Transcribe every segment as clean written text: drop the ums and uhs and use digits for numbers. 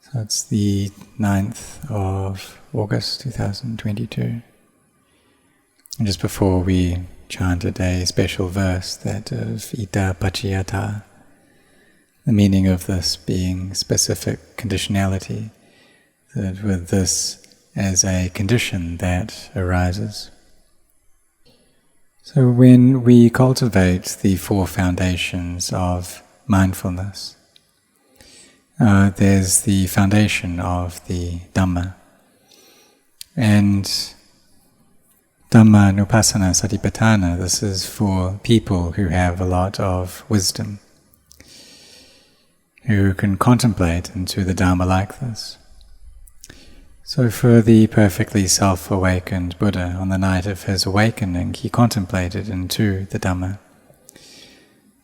So it's the 9th of August 2022. And just before we chanted a special verse, that of Idappaccayata, the meaning of this being specific conditionality, that with this as a condition that arises. So when we cultivate the 4 foundations of mindfulness, there's the foundation of the Dhamma. And Dhamma Nupassana Satipatthana, this is for people who have a lot of wisdom, who can contemplate into the Dhamma like this. So for the perfectly self-awakened Buddha, on the night of his awakening, he contemplated into the Dhamma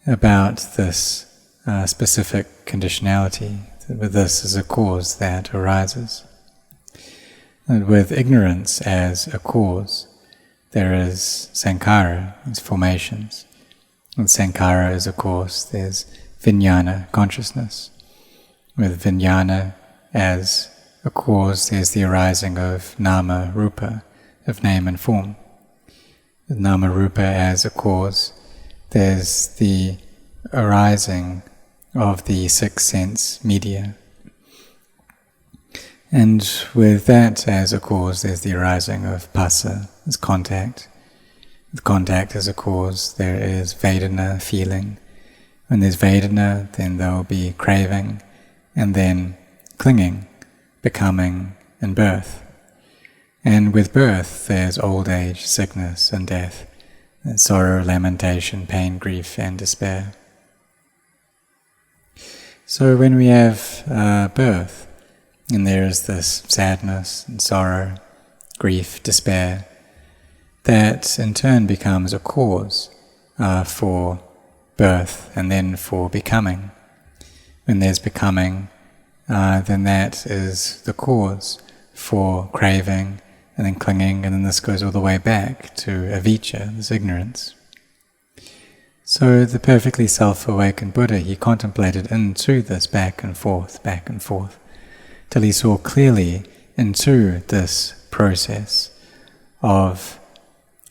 about this specific conditionality, that with this as a cause that arises. And with ignorance as a cause, there is sankhara, as formations. With sankhara as a cause, there's vijnana, consciousness. With vijnana as a cause, there's the arising of nama rupa, of name and form. With nama rupa as a cause, there's the arising of the 6 sense media. And with that as a cause, there's the arising of phassa, as contact. With contact as a cause, there is vedana, feeling. When there's vedana, then there will be craving, and then clinging, becoming, and birth. And with birth, there's old age, sickness, and death, and sorrow, lamentation, pain, grief, and despair. So when we have birth, and there is this sadness and sorrow, grief, despair, that in turn becomes a cause for birth and then for becoming. When there's becoming, then that is the cause for craving and then clinging, and then this goes all the way back to avijja, this ignorance. So the perfectly self-awakened Buddha, he contemplated into this back and forth, till he saw clearly into this process of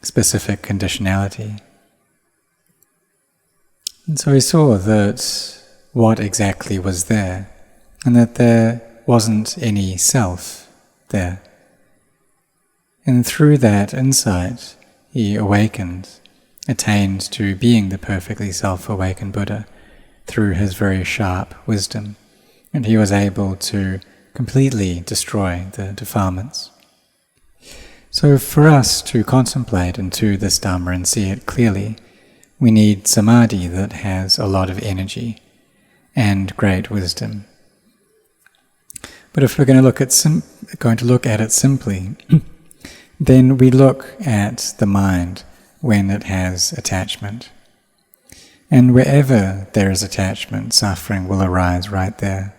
specific conditionality. And so he saw that what exactly was there, and that there wasn't any self there. And through that insight, he awakened, attained to being the perfectly self-awakened Buddha through his very sharp wisdom, and he was able to completely destroy the defilements. So for us to contemplate into this Dhamma and see it clearly, we need samadhi that has a lot of energy and great wisdom. But if we're going to look at it simply, then we look at the mind when it has attachment. And wherever there is attachment, suffering will arise right there.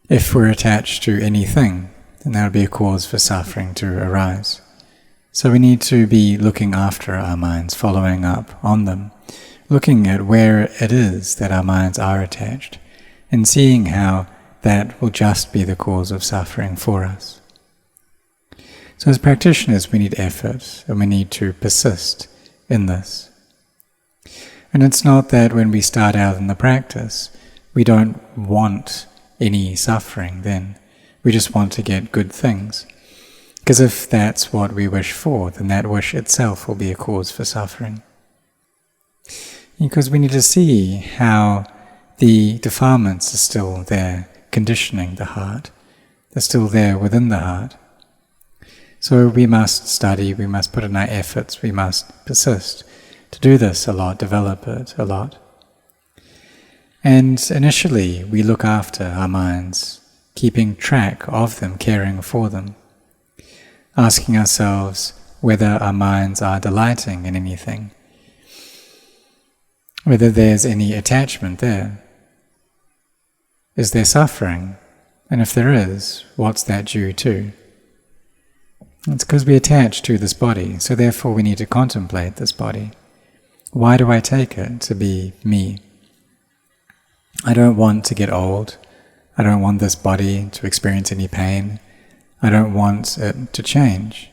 If we're attached to anything, then that would be a cause for suffering to arise. So we need to be looking after our minds, following up on them, looking at where it is that our minds are attached, and seeing how that will just be the cause of suffering for us. So as practitioners, we need effort, and we need to persist in this. And it's not that when we start out in the practice, we don't want any suffering then. We just want to get good things. Because if that's what we wish for, then that wish itself will be a cause for suffering. Because we need to see how the defilements are still there, conditioning the heart. They're still there within the heart. So we must study, we must put in our efforts, we must persist to do this a lot, develop it a lot. And initially we look after our minds, keeping track of them, caring for them, asking ourselves whether our minds are delighting in anything, whether there's any attachment there. Is there suffering? And if there is, what's that due to? It's because we attach to this body, so therefore we need to contemplate this body. Why do I take it to be me? I don't want to get old. I don't want this body to experience any pain. I don't want it to change.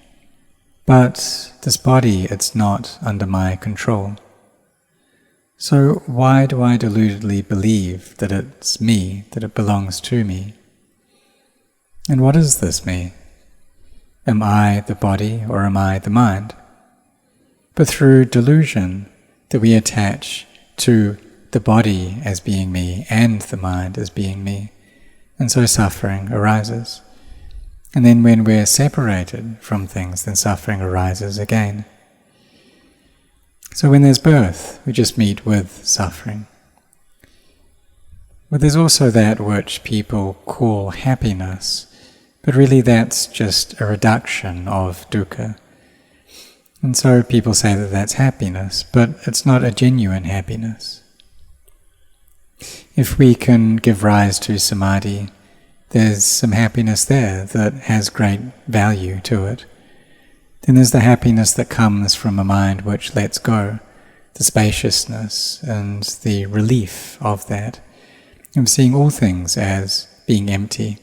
But this body, it's not under my control. So why do I deludedly believe that it's me, that it belongs to me? And what is this me? Am I the body or am I the mind? But through delusion that we attach to the body as being me and the mind as being me, and so suffering arises. And then when we're separated from things, then suffering arises again. So when there's birth, we just meet with suffering. But there's also that which people call happiness, but really that's just a reduction of dukkha. And so people say that that's happiness, but it's not a genuine happiness. If we can give rise to samadhi, there's some happiness there that has great value to it. Then there's the happiness that comes from a mind which lets go, the spaciousness and the relief of that, of seeing all things as being empty.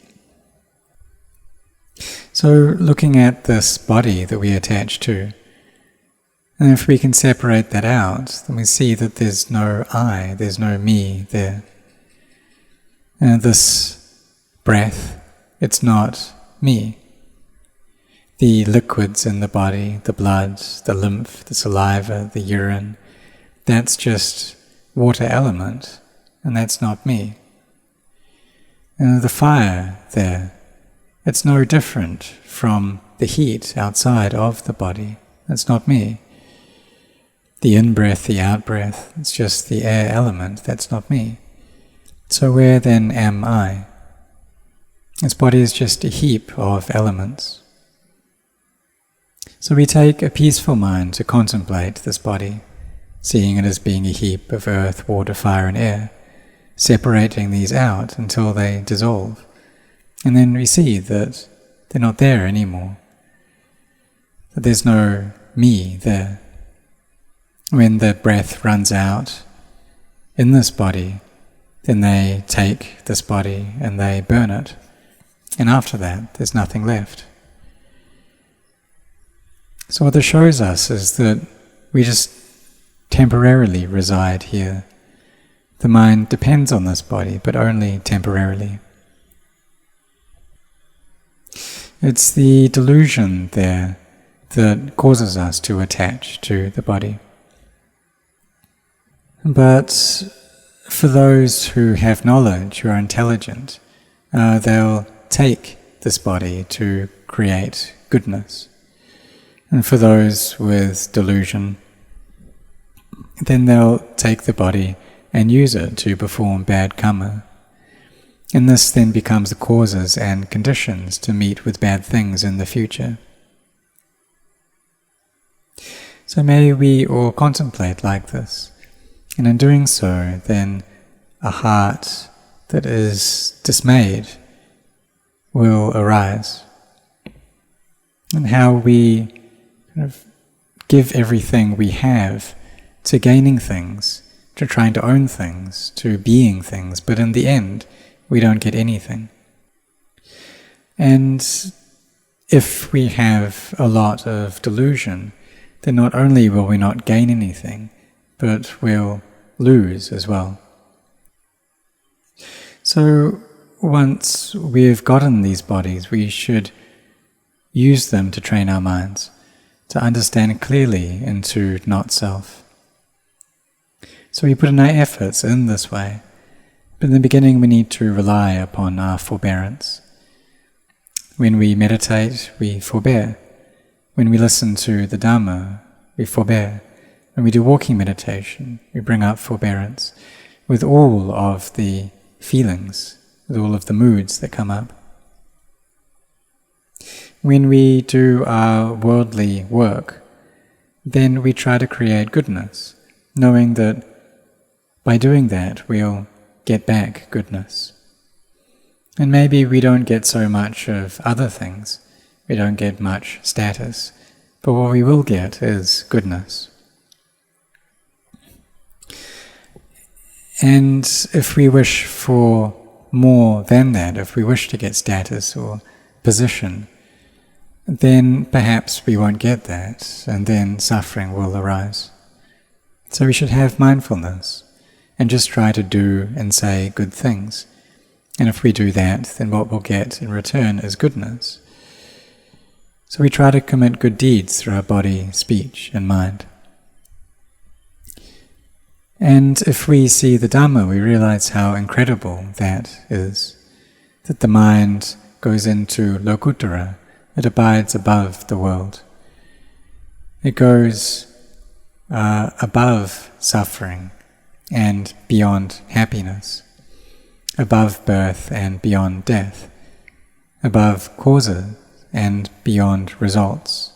So looking at this body that we attach to, and if we can separate that out, then we see that there's no I, there's no me there. And this breath, it's not me. The liquids in the body, the blood, the lymph, the saliva, the urine, that's just water element, and that's not me. And the fire there, it's no different from the heat outside of the body. That's not me. The in-breath, the out-breath, it's just the air element. That's not me. So where then am I? This body is just a heap of elements. So we take a peaceful mind to contemplate this body, seeing it as being a heap of earth, water, fire and air, separating these out until they dissolve. And then we see that they're not there anymore, that there's no me there. When the breath runs out in this body, then they take this body and they burn it. And after that, there's nothing left. So what this shows us is that we just temporarily reside here. The mind depends on this body, but only temporarily. It's the delusion there that causes us to attach to the body. But for those who have knowledge, who are intelligent, they'll take this body to create goodness. And for those with delusion, then they'll take the body and use it to perform bad karma. And this then becomes the causes and conditions to meet with bad things in the future. So may we all contemplate like this. And in doing so, then a heart that is dismayed will arise. And how we kind of give everything we have to gaining things, to trying to own things, to being things, but in the end, we don't get anything. And if we have a lot of delusion, then not only will we not gain anything, but we'll lose as well. So once we've gotten these bodies, we should use them to train our minds, to understand clearly into not-self. So we put in our efforts in this way, but in the beginning we need to rely upon our forbearance. When we meditate, we forbear. When we listen to the Dhamma, we forbear. When we do walking meditation, we bring up forbearance with all of the feelings, with all of the moods that come up. When we do our worldly work, then we try to create goodness, knowing that by doing that we'll get back goodness. And maybe we don't get so much of other things, we don't get much status, but what we will get is goodness. And if we wish for more than that, if we wish to get status or position, then perhaps we won't get that, and then suffering will arise. So we should have mindfulness and just try to do and say good things. And if we do that, then what we'll get in return is goodness. So we try to commit good deeds through our body, speech, and mind. And if we see the Dhamma, we realize how incredible that is, that the mind goes into Lokuttara, it abides above the world. It goes above suffering and beyond happiness, above birth and beyond death, above causes and beyond results.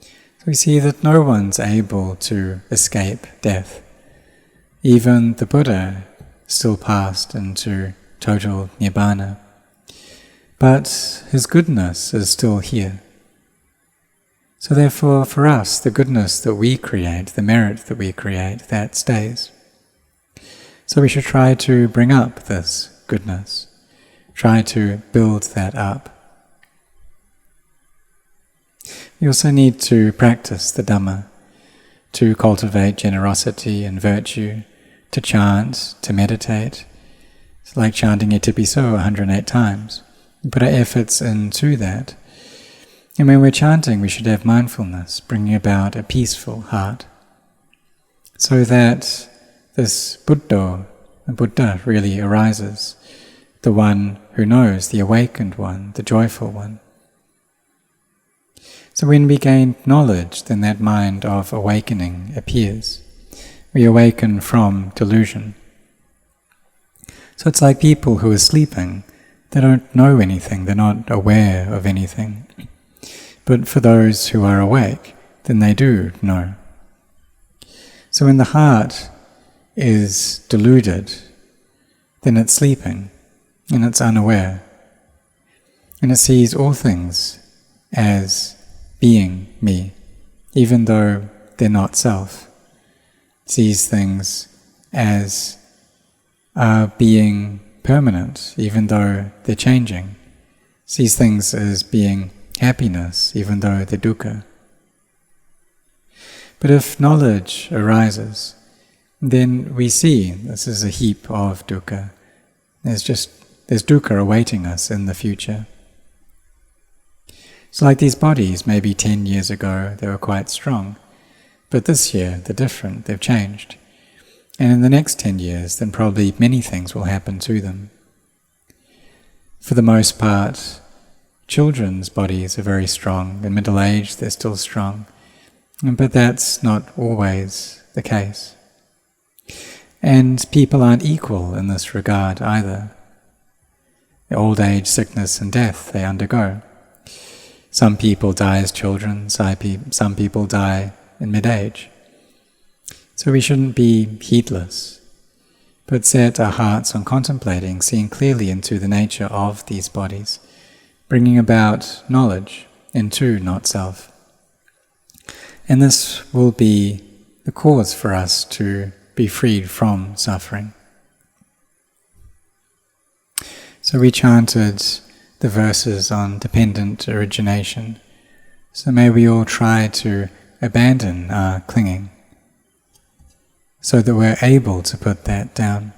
So we see that no one's able to escape death. Even the Buddha still passed into total Nibbana. But his goodness is still here. So therefore, for us, the goodness that we create, the merit that we create, that stays. So we should try to bring up this goodness, try to build that up. We also need to practice the Dhamma, to cultivate generosity and virtue, to chant, to meditate. It's like chanting Idappaccayata 108 times. We put our efforts into that. And when we're chanting, we should have mindfulness, bringing about a peaceful heart, so that this Buddha really arises, the one who knows, the awakened one, the joyful one. So when we gain knowledge, then that mind of awakening appears. We awaken from delusion. So it's like people who are sleeping. They don't know anything, they're not aware of anything. But for those who are awake, then they do know. So when the heart is deluded, then it's sleeping, and it's unaware. And it sees all things as being me, even though they're not self. It sees things as being permanent, even though they're changing. It sees things as being happiness, even though they're dukkha. But if knowledge arises, then we see this is a heap of dukkha. There's dukkha awaiting us in the future. It's like these bodies, maybe 10 years ago they were quite strong, but this year they're different, they've changed. And in the next 10 years, then probably many things will happen to them. For the most part, children's bodies are very strong. In middle age, they're still strong. But that's not always the case. And people aren't equal in this regard either. The old age, sickness and death they undergo. Some people die as children, some people die in mid-age. So we shouldn't be heedless, but set our hearts on contemplating, seeing clearly into the nature of these bodies, bringing about knowledge into not-self. And this will be the cause for us to be freed from suffering. So we chanted the verses on dependent origination. So may we all try to abandon our clinging, so that we're able to put that down.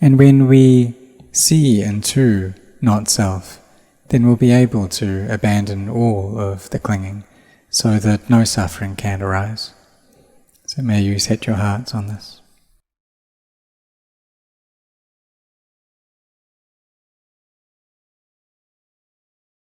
And when we see into not-self, then we'll be able to abandon all of the clinging, so that no suffering can arise. So may you set your hearts on this.